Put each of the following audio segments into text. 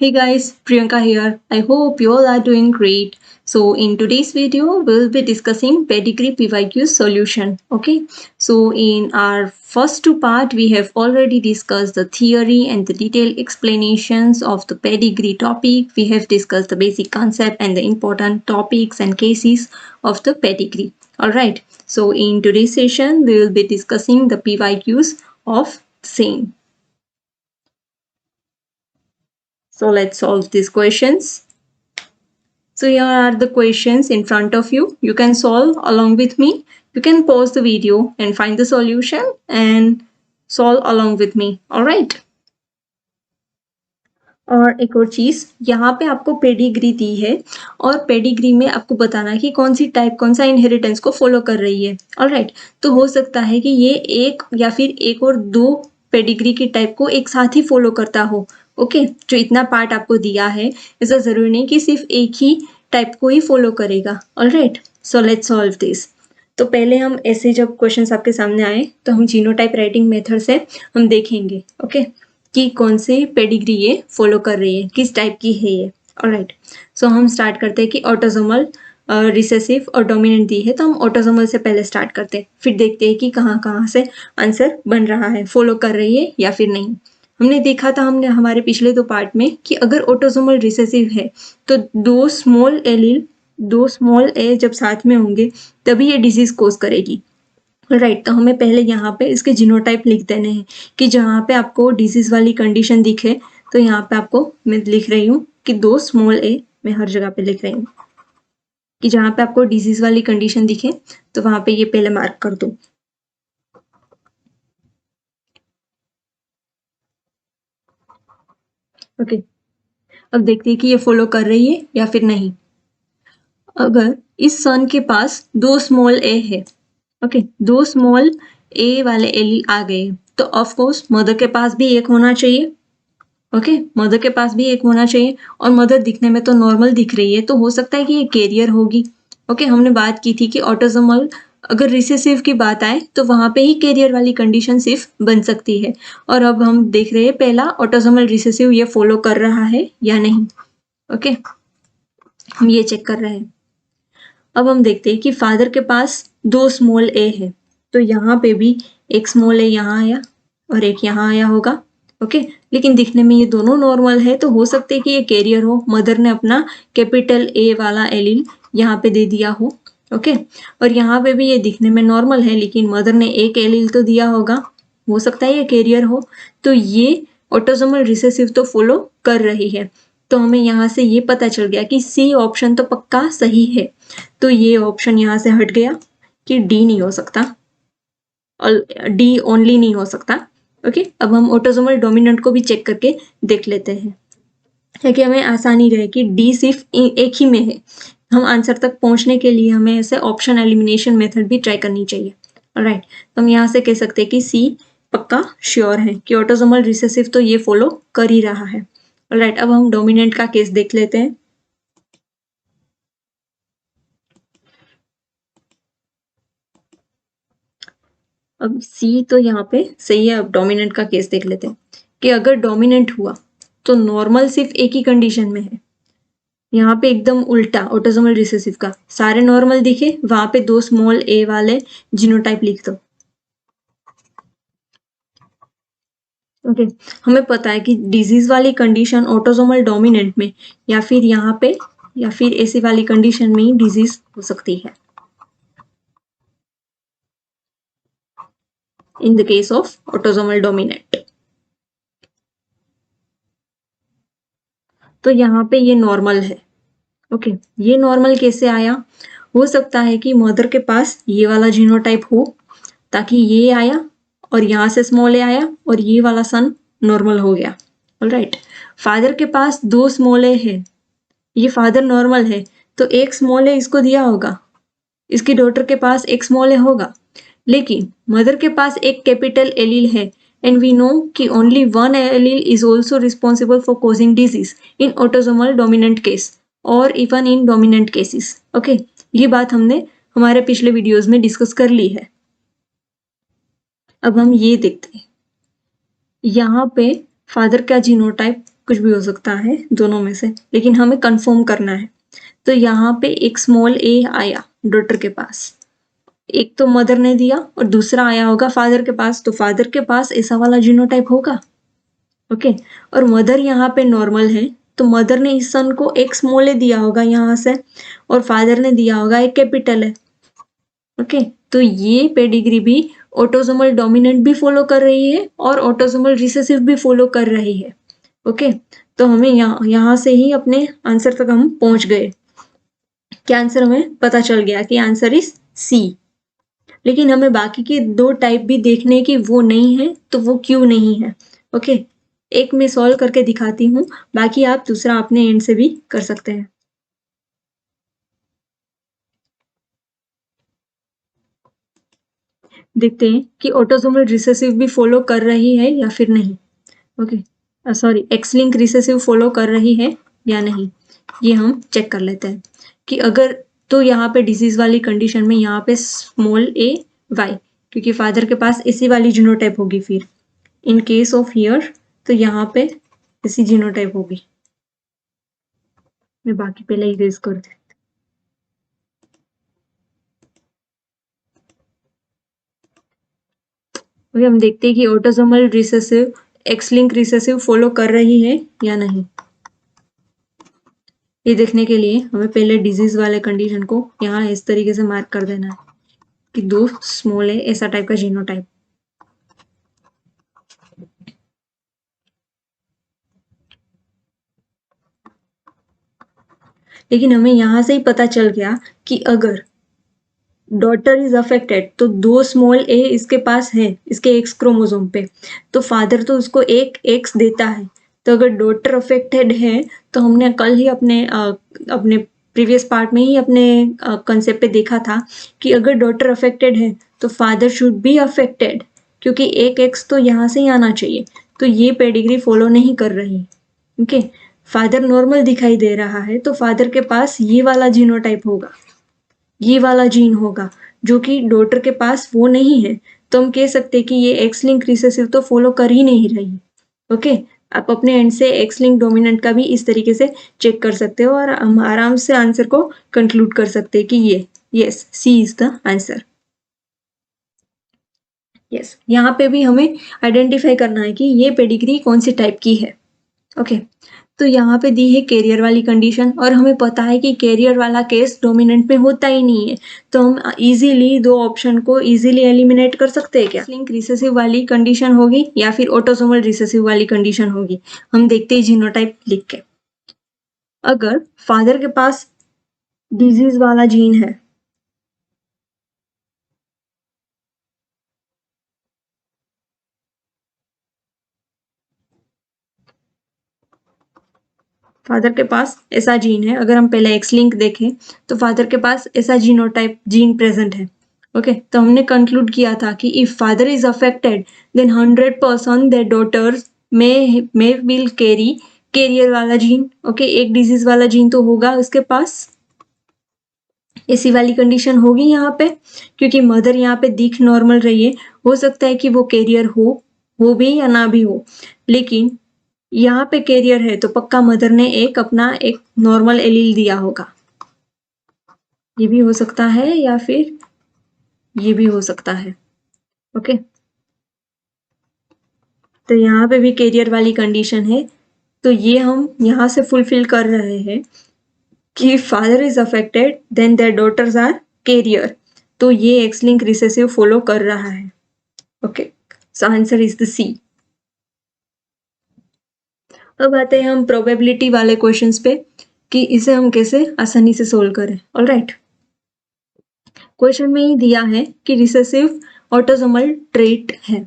Hey guys, Priyanka here. I hope you all are doing great. So in today's video, we'll be discussing pedigree PYQ solution. Okay. So in our first two part, we have already discussed the theory and the detailed explanations of the pedigree topic. We have discussed the basic concept and the important topics and cases of the pedigree. Alright. So in today's session, we will be discussing the PYQs of same. So let's solve these questions. So here are the questions in front of you. You can solve along with me. You can pause the video and find the solution and solve along with me. Alright. और एक और चीज यहाँ पे आपको pedigree दी है और pedigree में आपको बताना है कि कौन सी टाइप कौन सा इनहेरिटेंस को फॉलो कर रही है. ऑलराइट. तो हो सकता है कि ये एक या फिर एक और दो पेडिग्री की टाइप को एक साथ ही फॉलो करता हो. ओके. जो इतना पार्ट आपको दिया है ऐसा जरूरी नहीं कि सिर्फ एक ही टाइप को ही फॉलो करेगा. Alright. So let's solve this. तो पहले हम ऐसे जब क्वेश्चंस आपके सामने आए तो हम जीनोटाइप राइटिंग मेथड से हम देखेंगे. ओके. कि कौन से पेडिग्री ये फॉलो कर रही है, किस टाइप की है ये. ऑलराइट. सो हम स्टार्ट करते हैं कि ऑटोसोमल रिसेसिव और डोमिनेंट दी है तो हम ऑटोसोमल से पहले स्टार्ट करते हैं, फिर देखते हैं कि कहाँ कहाँ से आंसर बन रहा है, फॉलो कर रही है या फिर नहीं. हमने देखा था हमने हमारे पिछले दो पार्ट में कि अगर ऑटोसोमल रिसेसिव है तो दो स्मॉल ए जब साथ में होंगे तभी ये डिजीज कोज करेगी. राइट. तो हमें पहले यहाँ पे इसके जीनोटाइप लिख देने हैं कि जहाँ पे आपको डिजीज वाली कंडीशन दिखे तो यहाँ पे आपको मैं लिख रही हूँ कि दो स्मॉल ए, मैं हर जगह पे लिख रही हूँ कि जहाँ पे आपको डिजीज वाली कंडीशन दिखे तो वहां पे ये पहले मार्क कर दो. ओके. अब देखते हैं कि ये फॉलो कर रही है या फिर नहीं. अगर इस सन के पास दो स्मॉल ए है, ओके, दो स्मॉल ए वाले एलील आ गए तो ऑफ कोर्स मदर के पास भी एक होना चाहिए. ओके. मदर के पास भी एक होना चाहिए और मदर दिखने में तो नॉर्मल दिख रही है तो हो सकता है कि ये कैरियर होगी. ओके. हमने बात की थी कि ऑटोसोमल अगर रिसेसिव की बात आए तो वहां पे ही कैरियर वाली कंडीशन सिर्फ बन सकती है. और अब हम देख रहे हैं पहला ऑटोसोमल रिसेसिव ये फॉलो कर रहा है या नहीं. ओके. हम ये चेक कर रहे हैं. अब हम देखते हैं कि फादर के पास दो स्मॉल ए है तो यहाँ पे भी एक स्मॉल ए यहाँ आया और एक यहाँ आया होगा. ओके. लेकिन दिखने में ये दोनों नॉर्मल है तो हो सकता है कि ये कैरियर हो, मदर ने अपना कैपिटल ए वाला एलील यहाँ पे दे दिया हो. ओके. और यहाँ पे भी ये दिखने में नॉर्मल है लेकिन मदर ने एक एलील तो दिया होगा, हो सकता है ये कैरियर हो. तो ये ऑटोसोमल रिसेसिव तो फॉलो कर रही है. तो हमें यहाँ से ये पता चल गया कि सी ऑप्शन तो पक्का सही है. तो ये ऑप्शन यहाँ से हट गया कि डी नहीं हो सकता, डी ओनली नहीं हो सकता. ओके. अब हम ऑटोसोमल डोमिनेंट को भी चेक करके देख लेते हैं ताकि हमें आसानी रहे कि डी सिर्फ एक ही में है. हम आंसर तक पहुंचने के लिए हमें ऐसे ऑप्शन एलिमिनेशन मेथड भी ट्राई करनी चाहिए. ऑलराइट. तो हम यहाँ से कह सकते हैं कि सी पक्का श्योर है कि ऑटोसोमल रिसेसिव तो ये फॉलो कर ही रहा है. ऑलराइट. अब हम डोमिनेंट का केस देख लेते हैं. अब सी तो यहाँ पे सही है. अब डोमिनेंट का केस देख लेते हैं कि अगर डोमिनेंट हुआ तो नॉर्मल सिर्फ एक ही कंडीशन में है. यहाँ पे एकदम उल्टा ऑटोसोमल रिसेसिव का सारे नॉर्मल दिखे, वहां पे दो स्मॉल ए वाले जीनोटाइप लिख दो. ओके. हमें पता है कि डिजीज वाली कंडीशन ऑटोसोमल डोमिनेंट में या फिर यहाँ पे या फिर ऐसी वाली कंडीशन में ही डिजीज हो सकती है in the case of autosomal dominant. तो यहाँ पे ये नॉर्मल है. ओके. ये नॉर्मल कैसे आया? हो सकता है कि मदर के पास ये वाला जीनोटाइप हो ताकि ये आया और यहाँ से स्मॉल ए आया और ये वाला सन नॉर्मल हो गया. ऑलराइट. फादर के पास दो स्मॉल ए है, ये फादर नॉर्मल है तो एक स्मॉल ए इसको दिया होगा, इसकी डॉटर के पास एक स्मॉल ए होगा. लेकिन मदर के पास एक कैपिटल एलील है and we know कि only one allele is also responsible for causing disease in autosomal dominant case or even in dominant cases. Okay, ये बात हमने हमारे पिछले वीडियोस में डिस्कस कर ली है. अब हम ये देखते हैं यहाँ पे फादर का जीनोटाइप कुछ भी हो सकता है दोनों में से, लेकिन हमें कंफर्म करना है। तो यहाँ पे एक स्मॉल ए आया डॉटर के पास, एक तो मदर ने दिया और दूसरा आया होगा फादर के पास, तो फादर के पास ऐसा वाला जीनोटाइप होगा। ओके, और मदर यहाँ पे नॉर्मल है, तो मदर ने इस सन को एक स्मॉल ए दिया होगा यहाँ से, और फादर ने दिया होगा एक कैपिटल है। ओके, तो ये पेडिग्री भी ऑटोसोमल डोमिनेंट भी फॉलो कर रही है और ऑटोसोमल रिसेसिव भी फॉलो कर रही है। ओके, तो हमें यहाँ से ही अपने आंसर तक हम पहुंच गए। क्या आंसर हमें पता चल गया कि आंसर इज सी। लेकिन हमें बाकी के दो टाइप भी देखने की, वो नहीं है तो वो क्यों नहीं है। ओके, एक मैं सॉल्व करके दिखाती हूँ, बाकी आप दूसरा अपने एंड से भी कर सकते हैं। देखते हैं कि ऑटोसोमल रिसेसिव भी फॉलो कर रही है या फिर नहीं। Okay, sorry, x linked recessive follow कर रही है या नहीं, ये हम चेक कर लेते हैं कि अगर, तो यहाँ पे डिजीज वाली कंडीशन में यहाँ पे स्मॉल ए वाई, क्योंकि फादर के पास इसी वाली जीनोटाइप होगी। फिर इन केस ऑफ हियर तो यहाँ पे इसी जीनोटाइप होगी। मैं बाकी पहले इरेज कर देती। अभी हम देखते हैं कि autosomal recessive x linked recessive follow कर रही है या नहीं। ये देखने के लिए हमें पहले डिजीज वाले कंडीशन को यहाँ इस तरीके से मार्क कर देना है कि दो स्मॉल है, ऐसा टाइप का जीनोटाइप। लेकिन हमें यहाँ से ही पता चल गया कि अगर डॉटर इज अफेक्टेड तो दो स्मॉल ए इसके पास है, इसके एक्स क्रोमोसोम पे, तो फादर तो उसको एक एक्स देता है। तो अगर डॉटर अफेक्टेड है, तो हमने कल ही अपने प्रीवियस पार्ट में ही अपने कंसेप्ट पे देखा था कि अगर डॉटर अफेक्टेड है तो फादर शुड बी अफेक्टेड, क्योंकि एक एक्स तो यहाँ से ही आना चाहिए। तो ये पेडिग्री फॉलो नहीं कर रही। ओके, फादर नॉर्मल दिखाई दे रहा है, तो फादर के पास ये वाला जीनोटाइप होगा, ये वाला जीन होगा, जो कि डॉटर के पास वो नहीं है। तो हम कह सकते हैं कि ये एक्स लिंक रिसेसिव तो फॉलो कर ही नहीं रही। ओके, आप अपने एंड से एक्स लिंक डोमिनेंट का भी इस तरीके से चेक कर सकते हो और हम आराम से आंसर को कंक्लूड कर सकते हैं कि ये yes, C is the answer. Yes, यहाँ पे भी हमें आइडेंटिफाई करना है कि ये पेडिग्री कौन सी टाइप की है। ओके, तो यहाँ पे दी है कैरियर वाली कंडीशन, और हमें पता है कि कैरियर वाला केस डोमिनेंट में होता ही नहीं है, तो हम इजीली दो ऑप्शन को इजीली एलिमिनेट कर सकते हैं। क्या लिंक रिसेसिव वाली कंडीशन होगी या फिर ऑटोसोमल रिसेसिव वाली कंडीशन होगी, हम देखते हैं जीनोटाइप लिख के। अगर फादर के पास डिजीज वाला जीन है, फादर के पास ऐसा जीन है, अगर हम पहले एक्स लिंक देखें तो फादर के पास ऐसा जीनोटाइप जीन प्रेजेंट है। ओके, तो हमने कंक्लूड किया था कि if father is affected then 100% their daughters may will carry carrier वाला जीन। ओके, एक डिजीज वाला जीन तो होगा उसके पास, ऐसी वाली कंडीशन होगी यहाँ पे, क्योंकि मदर यहाँ पे दिख नॉर्मल रही है। हो सकता है कि वो कैरियर हो भी या ना भी हो, लेकिन यहाँ पे कैरियर है तो पक्का मदर ने एक अपना एक नॉर्मल एलील दिया होगा। ये भी हो सकता है या फिर ये भी हो सकता है। ओके, तो यहाँ पे भी कैरियर वाली कंडीशन है, तो ये हम यहाँ से फुलफिल कर रहे हैं कि father is affected then their daughters are carrier, तो ये एक्स लिंक रिसेसिव फॉलो कर रहा है। Okay, so answer is the C. अब आते हैं हम प्रोबेबिलिटी वाले क्वेश्चंस पे कि इसे हम कैसे आसानी से सोल्व करें। ऑलराइट, क्वेश्चन में ही दिया है कि रिसेसिव ऑटोसोमल ट्रेट है,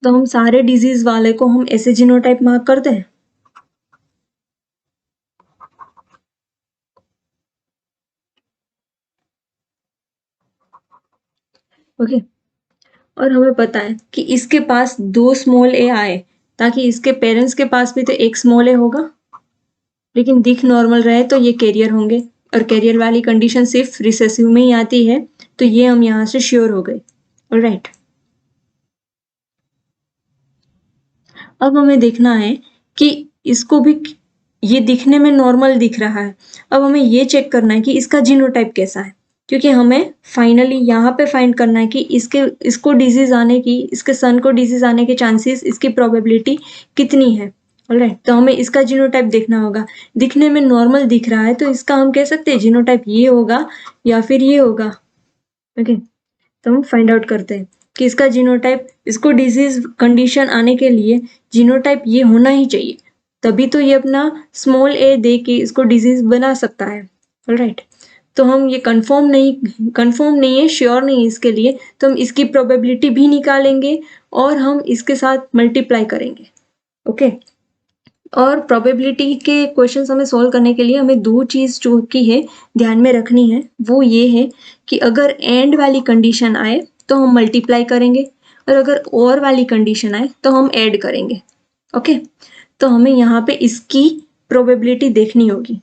तो हम सारे डिजीज वाले को हम ऐसे जीनोटाइप मार्क करते हैं। ओके, और हमें पता है कि इसके पास दो स्मॉल ए आए, ताकि इसके पेरेंट्स के पास भी तो एक स्मॉल ए होगा, लेकिन दिख नॉर्मल रहे तो ये कैरियर होंगे, और कैरियर वाली कंडीशन सिर्फ रिसेसिव में ही आती है, तो ये हम यहाँ से श्योर हो गए। ऑलराइट, अब हमें देखना है कि इसको भी ये दिखने में नॉर्मल दिख रहा है। अब हमें ये चेक करना है कि इसका जीनोटाइप कैसा है, क्योंकि हमें फाइनली यहाँ पे फाइंड करना है कि इसको डिजीज आने की, इसके सन को डिजीज आने के चांसेस, इसकी प्रोबेबिलिटी कितनी है। ऑलराइट, तो हमें इसका जीनोटाइप देखना होगा। दिखने में नॉर्मल दिख रहा है तो इसका हम कह सकते हैं जीनोटाइप ये होगा या फिर ये होगा। ओके, तो हम फाइंड आउट करते हैं कि इसका जीनोटाइप, इसको डिजीज कंडीशन आने के लिए जीनोटाइप ये होना ही चाहिए, तभी तो ये अपना स्मॉल ए दे के इसको डिजीज बना सकता है। ऑलराइट, तो हम ये कंफर्म नहीं है, श्योर नहीं है इसके लिए, तो हम इसकी प्रोबेबिलिटी भी निकालेंगे और हम इसके साथ मल्टीप्लाई करेंगे। ओके, और प्रोबेबिलिटी के क्वेश्चंस हमें सॉल्व करने के लिए हमें दो चीज जो की है ध्यान में रखनी है, वो ये है कि अगर एंड वाली कंडीशन आए तो हम मल्टीप्लाई करेंगे, और अगर और वाली कंडीशन आए तो हम ऐड करेंगे। ओके, तो हमें यहाँ पे इसकी प्रोबेबिलिटी देखनी होगी।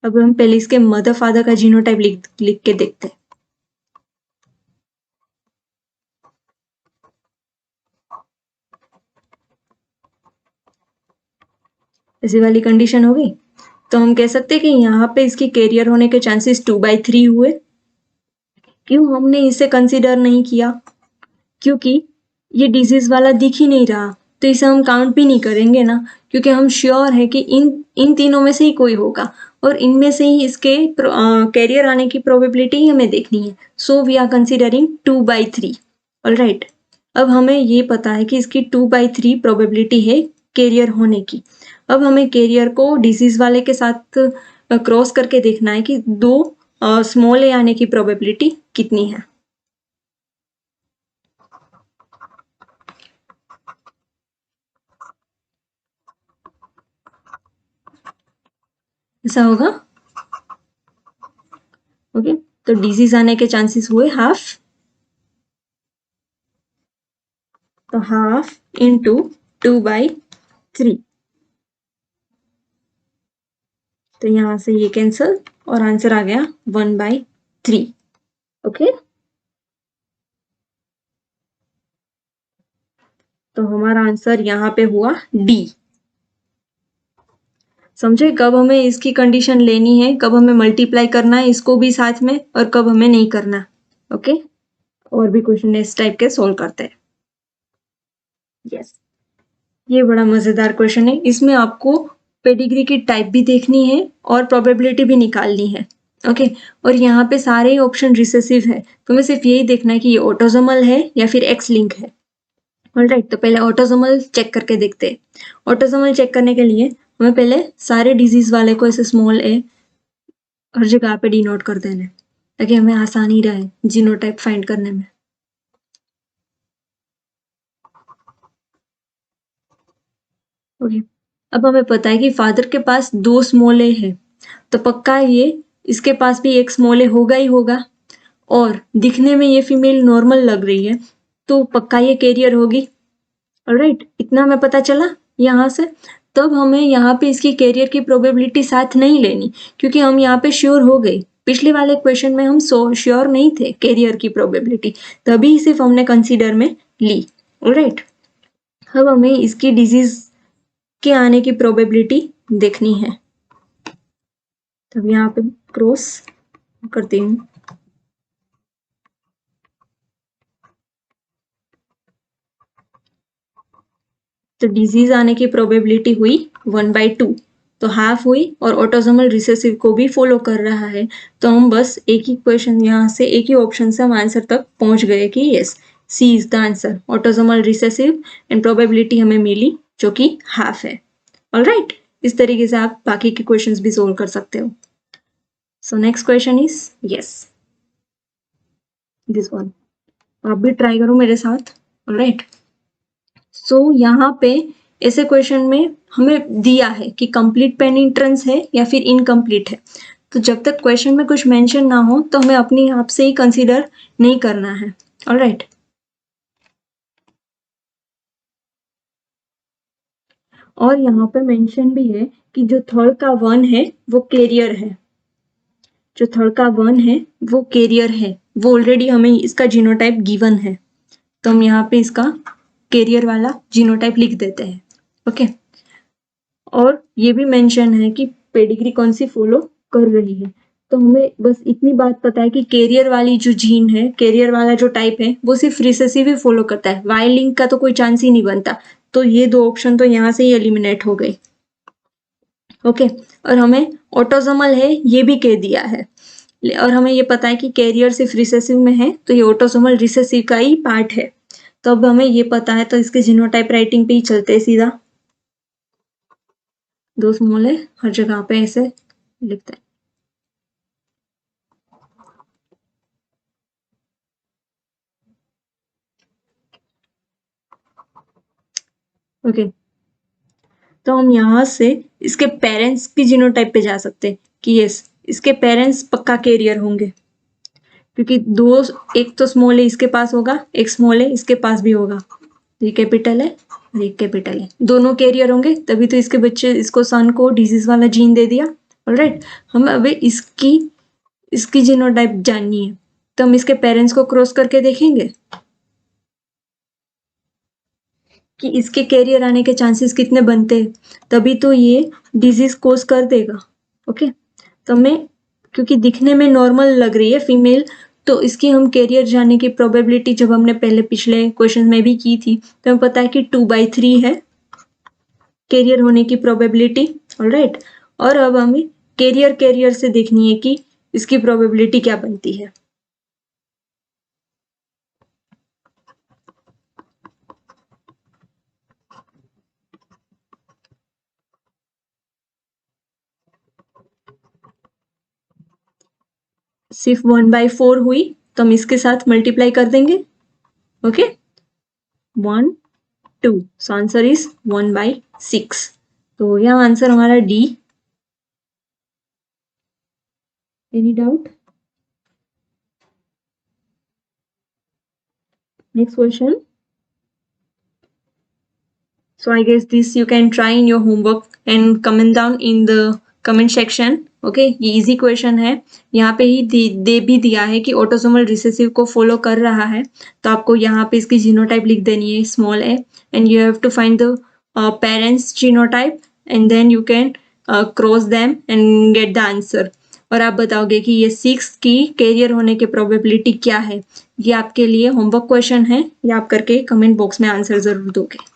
अब हम पहले इसके मदर फादर का जीनोटाइप लिख के देखते हैं। ऐसी वाली कंडीशन हो गई, तो हम कह सकते हैं कि यहाँ पे इसकी कैरियर होने के चांसेस 2/3 हुए। क्यों हमने इसे कंसीडर नहीं किया? क्योंकि ये डिजीज वाला दिख ही नहीं रहा, तो इसे हम काउंट भी नहीं करेंगे ना, क्योंकि हम श्योर है कि इन तीनों में से ही कोई होगा, और इनमें से ही इसके कैरियर आने की प्रोबेबिलिटी हमें देखनी है। So we are considering 2/3। Alright, अब हमें ये पता है कि इसकी 2/3 प्रोबेबिलिटी है कैरियर होने की। अब हमें कैरियर को डिजीज वाले के साथ क्रॉस करके देखना है कि दो स्मॉल ए आने की प्रोबेबिलिटी कितनी है। ऐसा होगा। ओके, तो डिजीज आने के चांसेस हुए हाफ, तो हाफ इंटू 2/3, तो यहां से ये कैंसल और आंसर आ गया 1/3। ओके, तो हमारा आंसर यहाँ पे हुआ डी। समझे कब हमें इसकी कंडीशन लेनी है, कब हमें मल्टीप्लाई करना है इसको भी साथ में, और कब हमें नहीं करना। ओके, और भी क्वेश्चन इस टाइप के सोल्व करते हैं। यस, ये बड़ा मजेदार क्वेश्चन है। इसमें आपको पेडिग्री की टाइप भी देखनी है और प्रोबेबिलिटी भी निकालनी है। ओके, और यहाँ पे सारे ऑप्शन रिसेसिव है, तो हमें सिर्फ यही देखना है कि ये ऑटोसोमल है या फिर एक्स लिंक है। ऑलराइट, तो पहले ऑटोसोमल चेक करके देखते हैं। ऑटोसोमल चेक करने के लिए हमें पहले सारे डिजीज वाले को ऐसे स्मॉल ए हर जगह पे डिनोट कर देना है, ताकि हमें आसानी रहे जीनोटाइप फाइंड करने में। ओके, अब हमें पता है कि फादर के पास 2 स्मॉल ए है, तो पक्का ये इसके पास भी एक स्मॉल ए होगा ही होगा, और दिखने में ये फीमेल नॉर्मल लग रही है, तो पक्का ये कैरियर होगी। ऑलराइट, इतना हमें पता चला यहाँ से। तब हमें यहाँ पे इसकी कैरियर की प्रोबेबिलिटी साथ नहीं लेनी, क्योंकि हम यहाँ पे श्योर हो गए। पिछले वाले क्वेश्चन में हम श्योर नहीं थे कैरियर की प्रोबेबिलिटी, तभी सिर्फ हमने कंसीडर में ली। ऑलराइट, अब हमें इसकी डिजीज के आने की प्रोबेबिलिटी देखनी है, तब यहाँ पे क्रॉस करती हूँ। तो डिजीज आने की प्रोबेबिलिटी हुई 1/2, तो हाफ हुई, और ऑटोसोमल रिसेसिव को भी फॉलो कर रहा है, तो हम बस एक ही क्वेश्चन यहाँ से, एक ही ऑप्शन से हम आंसर तक पहुंच गए कि yes, C is the answer, autosomal recessive, and probability हमें मिली जो कि हाफ है। ऑलराइट, इस तरीके से आप बाकी के क्वेश्चंस भी सोल्व कर सकते हो। So next question is yes this one, आप भी ट्राई करो मेरे साथ। ऑलराइट, सो यहाँ पे ऐसे क्वेश्चन में हमें दिया है कि कंप्लीट पेनिट्रेंस है या फिर इनकम्प्लीट है, तो जब तक क्वेश्चन में कुछ मेंशन ना हो तो हमें अपने आप से ही कंसीडर नहीं करना है। ऑलराइट, और यहाँ पे मेंशन भी है कि जो थर्ड का 1 है वो कैरियर है, जो थर्ड का 1 है वो कैरियर है, वो ऑलरेडी हमें इसका जीनोटाइप गिवन है, तो हम यहाँ पे इसका कैरियर वाला जीनोटाइप लिख देते हैं। ओके। और ये भी मेंशन है कि पेडिग्री कौन सी फॉलो कर रही है। तो हमें बस इतनी बात पता है कि कैरियर वाली जो जीन है, कैरियर वाला जो टाइप है, वो सिर्फ रिसेसिव ही फॉलो करता है, वाई लिंक का तो कोई चांस ही नहीं बनता। तो ये 2 ऑप्शन तो यहाँ से ही एलिमिनेट हो गई। ओके। और हमें ऑटोसोमल है ये भी कह दिया है, और हमें ये पता है कि कैरियर सिर्फ रिसेसिव में है, तो ये ऑटोसोमल रिसेसिव का ही पार्ट है। तो अब हमें ये पता है, तो इसके जीनोटाइप राइटिंग पे ही चलते हैं सीधा। 2 स्मॉल है, हर जगह पे ऐसे लिखते हैं। ओके। तो हम यहाँ से इसके पेरेंट्स की जीनोटाइप पे जा सकते हैं कि यस, इसके पेरेंट्स पक्का कैरियर होंगे, क्योंकि दो, एक तो स्मॉल है इसके पास होगा, एक स्मॉल है इसके पास भी होगा। ये कैपिटल है और ये कैपिटल है, दोनों कैरियर होंगे, तभी तो इसके बच्चे, इसको सन को डिजीज वाला जीन दे दिया। ऑलराइट। हम अभी इसकी जीनोटाइप जाननी है, तो हम इसके पेरेंट्स को क्रॉस करके देखेंगे कि इसके कैरियर आने के चांसेस कितने बनते हैं, तभी तो ये डिजीज कोज कर देगा। ओके। तो हमें, क्योंकि दिखने में नॉर्मल लग रही है फीमेल, तो इसकी हम कैरियर जाने की प्रोबेबिलिटी जब हमने पहले पिछले क्वेश्चन में भी की थी, तो हमें पता है कि 2/3 है कैरियर होने की प्रोबेबिलिटी। ऑलराइट। और अब हमें कैरियर से देखनी है कि इसकी प्रोबेबिलिटी क्या बनती है। सिर्फ 1/4 हुई, तो हम इसके साथ मल्टीप्लाई कर देंगे। ओके। 1 2, so answer is 1/6। तो यह आंसर हमारा D. Any doubt? Next question. So I guess this you can try in your homework and comment down in the comment section. Okay. ये इजी क्वेश्चन है, यहाँ पे ही दे भी दिया है कि ऑटोसोमल रिसेसिव को फॉलो कर रहा है, तो आपको यहाँ पे इसकी जीनोटाइप लिख देनी है small A, and you have to find the parents genotype, and then you can cross them and get the answer. और आप बताओगे कि ये 6 की कैरियर होने की प्रोबेबिलिटी क्या है। ये आपके लिए होमवर्क क्वेश्चन है, ये आप करके कमेंट बॉक्स में आंसर जरूर दोगे।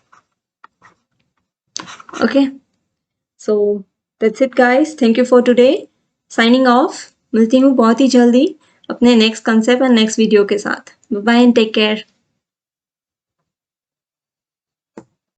Okay, so that's it guys, thank you for today, signing off। मिलती हूँ बहुत ही जल्दी अपने नेक्स्ट कंसेप्ट और नेक्स्ट वीडियो के साथ। Bye and take care.